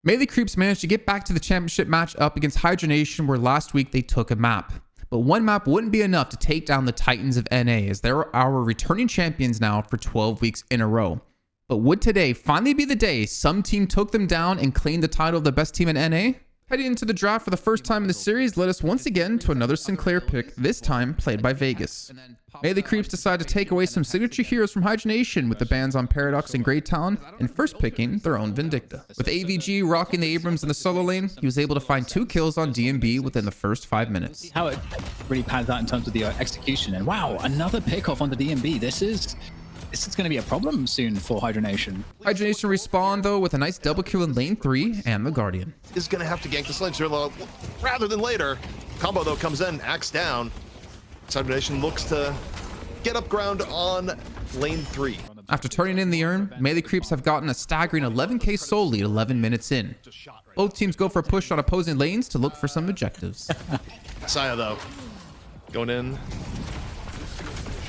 Melee Creeps managed to get back to the championship match up against Hydra Nation, where last week they took a map. But one map wouldn't be enough to take down the Titans of NA, as they're our returning champions now for 12 weeks in a row. But would today finally be the day some team took them down and claimed the title of the best team in NA? Heading into the draft for the first time in the series led us once again to another Sinclair pick, this time played by Vegas. Melee Creeps decided to take away some signature heroes from Hydra Nation with the bans on Paradox and Grey Town, and first picking their own Vindicta. With AVG rocking the Abrams in the solo lane, he was able to find 2 kills on DMB within the first 5 minutes. How it really pans out in terms of the execution, and wow, another pick off on the DMB. This is going to be a problem soon for Hydra Nation. Hydra Nation respawn though with a nice double kill in lane 3 and the Guardian. Is going to have to gank this lane sooner rather than later. Combo though comes in, axe down. Hydra Nation looks to get up ground on lane 3. After turning in the urn, Melee Creeps have gotten a staggering 11k soul lead 11 minutes in. Both teams go for a push on opposing lanes to look for some objectives. Saya though, going in.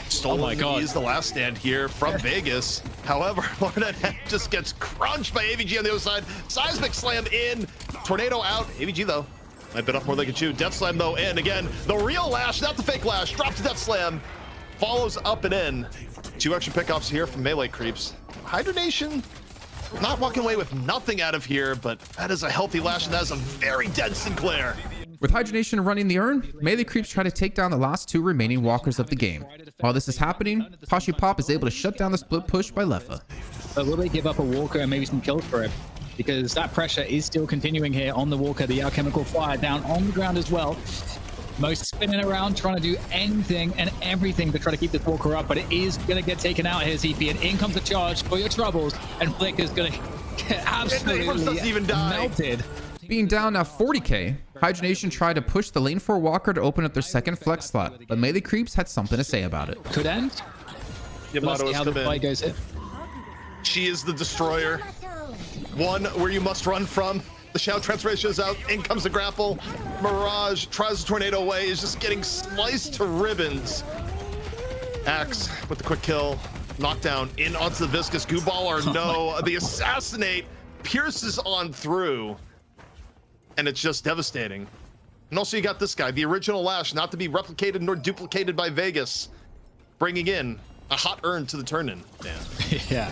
Stolen. Oh my God. Is the last stand here from Vegas. However, Lorna just gets crunched by AVG on the other side. Seismic slam in. Tornado out. AVG though might bit off more than they can chew. Death slam though in again. The real lash, not the fake lash. Drops the death slam. Follows up and in. 2 extra pickoffs here from Melee Creeps. Hydra Nation not walking away with nothing out of here, but that is a healthy lash, and that is a very dead Sinclair. With Hydra Nation running the urn, Melee Creeps try to take down the last 2 remaining walkers of the game. While this is happening, Poshi Pop is able to shut down the split push by Leffa. But will they give up a Walker and maybe some kills for it? Because that pressure is still continuing here on the Walker. The alchemical fire down on the ground as well. Most spinning around, trying to do anything and everything to try to keep this Walker up, but it is going to get taken out here, CP, and in comes the charge for your troubles, and Flick is going to get absolutely melted. Being down now 40k, Hydra Nation tried to push the lane 4 walker to open up their second flex slot, but Melee Creeps had something to say about it. Could end. Let's see how the fight goes here. She is the destroyer. One where you must run from. The shout transformation is out. In comes the grapple. Mirage tries the tornado away. Is just getting sliced to ribbons. Axe with the quick kill. Knockdown in onto the viscous goo ball or no. The assassinate pierces on through. And it's just devastating. And also you got this guy, the original lash, not to be replicated nor duplicated by Vegas, bringing in a hot urn to the turn-in. Yeah.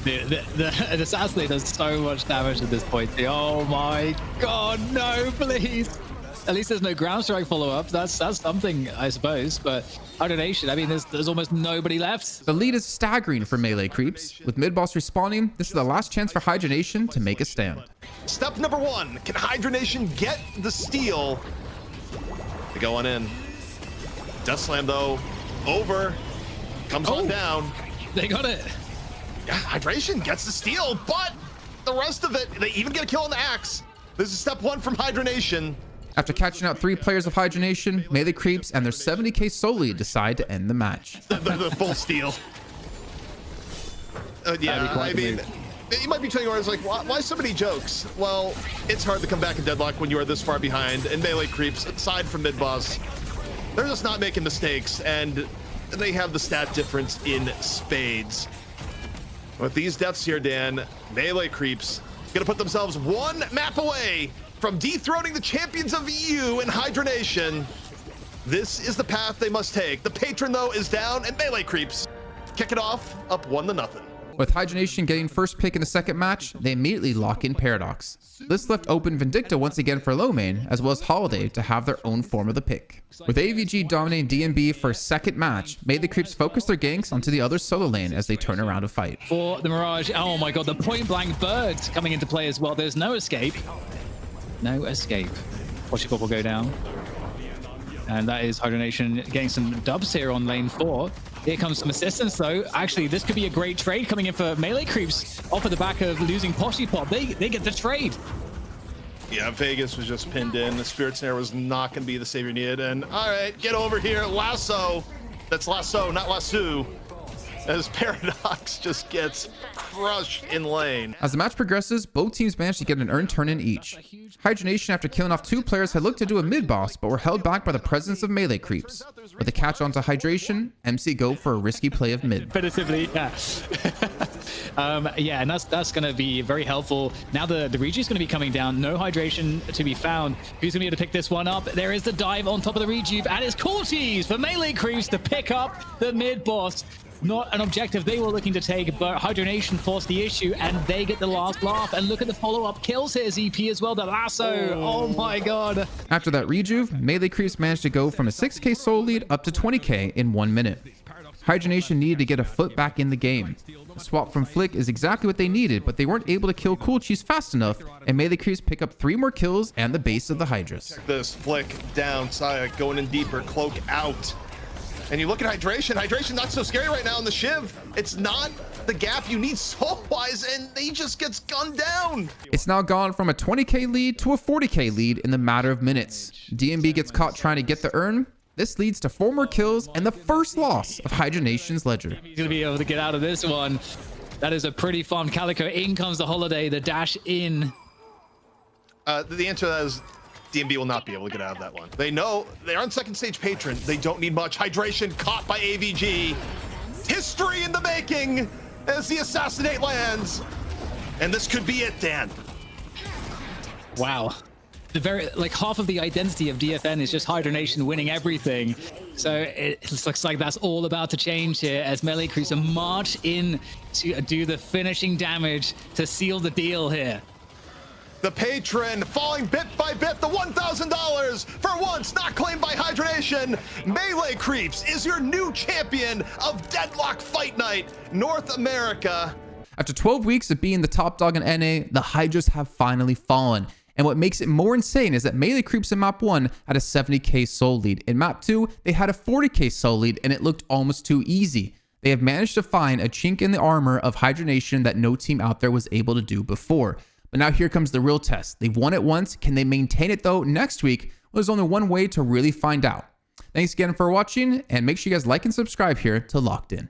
The assassinate does so much damage at this point. Oh my God, no, please. At least there's no ground strike follow-up. That's something, I suppose. But Hydra Nation, I mean, there's almost nobody left. The lead is staggering for Melee Creeps. With mid-boss respawning, this is the last chance for Hydra Nation to make a stand. Step number 1, can Hydra Nation get the steal? They go on in. Death slam though, over, comes on down. They got it. Yeah, Hydration gets the steal, but the rest of it, they even get a kill on the axe. This is step 1 from Hydra Nation. After catching out 3 players of Hydra Nation, Melee Creeps and their 70k soul lead decide to end the match. the full steal. Yeah, I mean, you might be telling yours like, why so many jokes? Well, it's hard to come back in Deadlock when you are this far behind, and Melee Creeps, aside from mid-boss, they're just not making mistakes, and they have the stat difference in spades. With these deaths here, Dan, Melee Creeps gonna put themselves 1 map away from dethroning the champions of EU in Hydra Nation. This is the path they must take. The patron though is down, and Melee Creeps kick it off up 1-0. With Hydra Nation getting first pick in the second match, they immediately lock in Paradox. This left open Vindicta once again for low main, as well as Holiday to have their own form of the pick. With AVG dominating DMB for a second match, Melee Creeps focus their ganks onto the other solo lane as they turn around to fight. For the Mirage, oh my God, the point blank birds coming into play as well. There's no escape. No escape. Watch it will go down. And that is Hydra Nation getting some dubs here on lane 4. Here comes some assistance though. Actually, this could be a great trade coming in for Melee Creeps off of the back of losing Poshi Pop. They get the trade. Yeah, Vegas was just pinned in. The Spirit Snare was not going to be the savior needed. And all right, get over here. Lasso. That's lasso, not lasso. As Paradox just gets crushed in lane. As the match progresses, both teams managed to get an earned turn in each. Hydra Nation, after killing off 2 players, had looked to do a mid-boss, but were held back by the presence of Melee Creeps. With a catch onto Hydration, MC go for a risky play of mid. Definitively, yeah. Yeah, and that's going to be very helpful. Now the Riju is going to be coming down. No hydration to be found. Who's going to be able to pick this one up? There is the dive on top of the Riju, and it's Cortez for melee creeps to pick up the mid boss. Not an objective they were looking to take, but Hydra Nation forced the issue, and they get the last laugh. And look at the follow-up kills here, ZP as well. The lasso. Oh my god. After that rejuve, melee creeps managed to go from a 6k soul lead up to 20k in 1 minute. Hydra Nation needed to get a foot back in the game. The swap from Flick is exactly what they needed, but they weren't able to kill Cool Cheese fast enough, and melee creeps pick up 3 more kills and the base of the Hydras. Check this, Flick down, Saya going in deeper, Cloak out. And you look at Hydration. Hydration not so scary right now in the Shiv. It's not the gap you need soul-wise, and he just gets gunned down. It's now gone from a 20k lead to a 40k lead in the matter of minutes. DMB gets caught trying to get the urn. This leads to 4 more kills and the first loss of Hydra Nation's ledger. He's going to be able to get out of this one. That is a pretty fun Calico. In comes the Holiday, the dash in. The answer to that is DMB will not be able to get out of that one. They know they're on second stage patron. They don't need much. Hydration caught by AVG. History in the making as the assassinate lands. And this could be it, Dan. Wow. The very, like, half of the identity of DFN is just Hydra Nation winning everything. So it looks like that's all about to change here as melee creeps march in to do the finishing damage to seal the deal here. The patron falling bit by bit, the $1,000 for once not claimed by Hydra Nation. Melee Creeps is your new champion of Deadlock Fight Night, North America. After 12 weeks of being the top dog in NA, the Hydras have finally fallen. And what makes it more insane is that melee creeps in map 1 had a 70k soul lead. In map 2, they had a 40k soul lead, and it looked almost too easy. They have managed to find a chink in the armor of Hydra Nation that no team out there was able to do before. But now here comes the real test. They've won it once. Can they maintain it though next week? Well, there's only one way to really find out. Thanks again for watching, and make sure you guys like and subscribe here to Locked In.